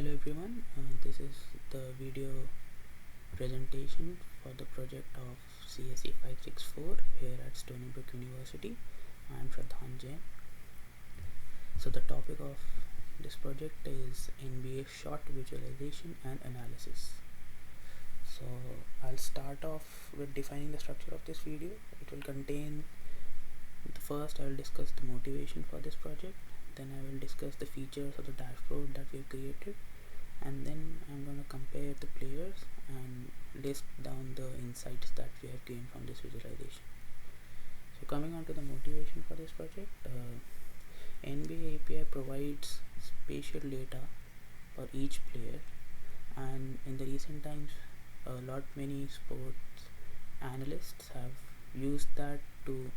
Hello everyone, this is the video presentation for the project of CSE564 here at Stony Brook University. I am Pradhan Jain. So the topic of this project is NBA shot visualization and analysis. So I'll start off with defining the structure of this video. It will contain first I will discuss the motivation for this project, then I will discuss the features of the dashboard that we have created, and then I'm going to compare the players and list down the insights that we have gained from this visualization. So coming on to the motivation for this project, NBA API provides spatial data for each player, and in the recent times many sports analysts have used that to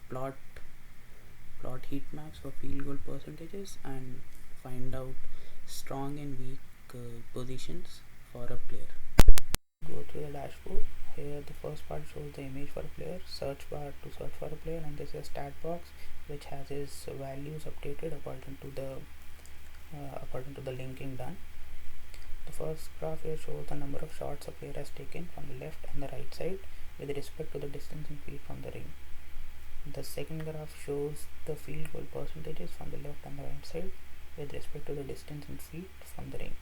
plot heat maps for field goal percentages and find out strong and weak positions for a player. Go to the dashboard. Here the first part shows the image for a player, search bar to search for a player, and this is a stat box which has his values updated according to the linking done. The first graph here shows the number of shots a player has taken from the left and the right side with respect to the distance in feet from the ring. The second graph shows the field goal percentages from the left and the right side with respect to the distance in feet from the ring.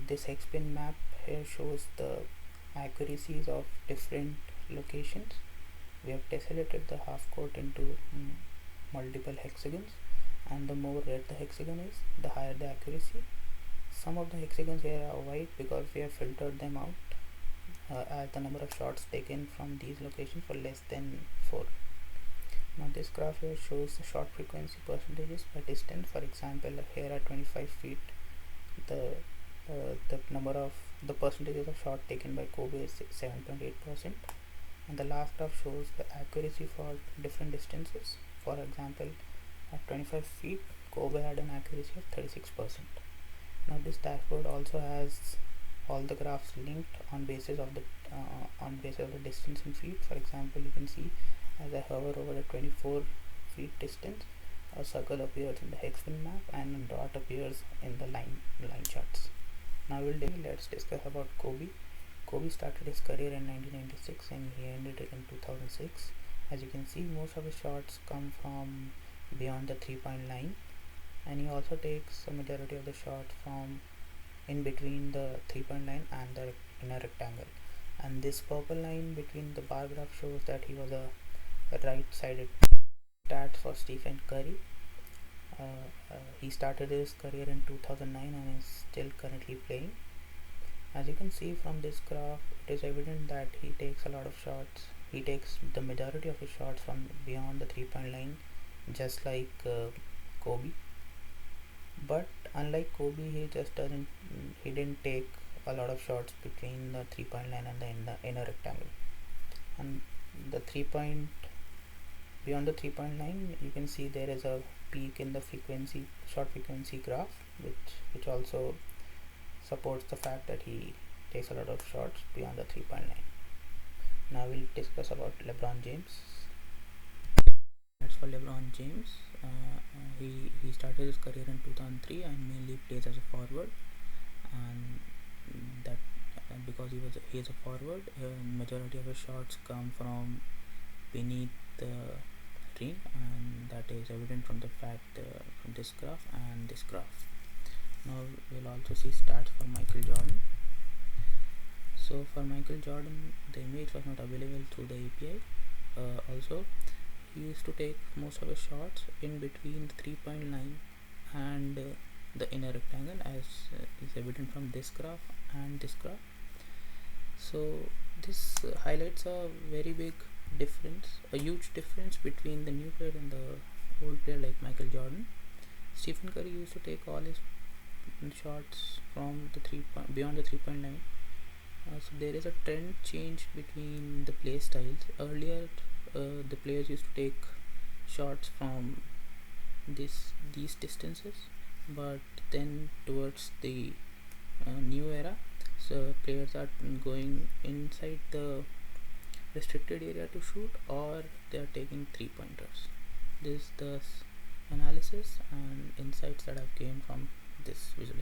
This hexpin map here shows the accuracies of different locations. We have tessellated the half court into multiple hexagons, and the more red the hexagon is, the higher the accuracy. Some of the hexagons here are white because we have filtered them out as the number of shots taken from these locations were less than 4. Now this graph here shows the shot frequency percentages by distance. For example, here at 25 feet, the percentages of shot taken by Kobe is 7.8%, and the last graph shows the accuracy for different distances. For example, at 25 feet, Kobe had an accuracy of 36%. Now this dashboard also has all the graphs linked on basis of the distance in feet. For example, you can see as I hover over a 24 feet distance, a circle appears in the hexagon map and a dot appears in the line charts. Now let's discuss about Kobe. Kobe started his career in 1996 and he ended it in 2006. As you can see, most of his shots come from beyond the 3-point line, and he also takes a majority of the shots from in between the 3-point line and the inner rectangle. And this purple line between the bar graph shows that he was a right-sided. Stats for Stephen Curry. He started his career in 2009 and is still currently playing. As you can see from this graph, it is evident that he takes a lot of shots. He takes the majority of his shots from beyond the 3-point line, just like Kobe. But unlike Kobe, he didn't take a lot of shots between the 3-point line and the inner rectangle. And beyond the 3-point line, you can see there is a peak in the shot frequency graph, which also supports the fact that he takes a lot of shots beyond the 3-point line. Now we'll discuss about LeBron James. That's for LeBron James. He started his career in 2003 and mainly plays as a forward, and that because he is a forward, majority of his shots come from beneath the ring, and that is evident from the fact from this graph and this graph. Now we'll also see stats for Michael Jordan. So for Michael Jordan, the image was not available through the API. Also, he used to take most of his shots in between the 3-point line and the inner rectangle, as is evident from this graph and this graph. So this highlights a very big difference, a huge difference between the new player and the old player like Michael Jordan. Stephen Curry used to take all his shots from the beyond the 3-point line. So there is a trend change between the play styles. Earlier, the players used to take shots from these distances, but then towards the new era, so players are going inside the restricted area to shoot, or they are taking 3-pointers. This thus analysis and insights that I've gained from this visualization.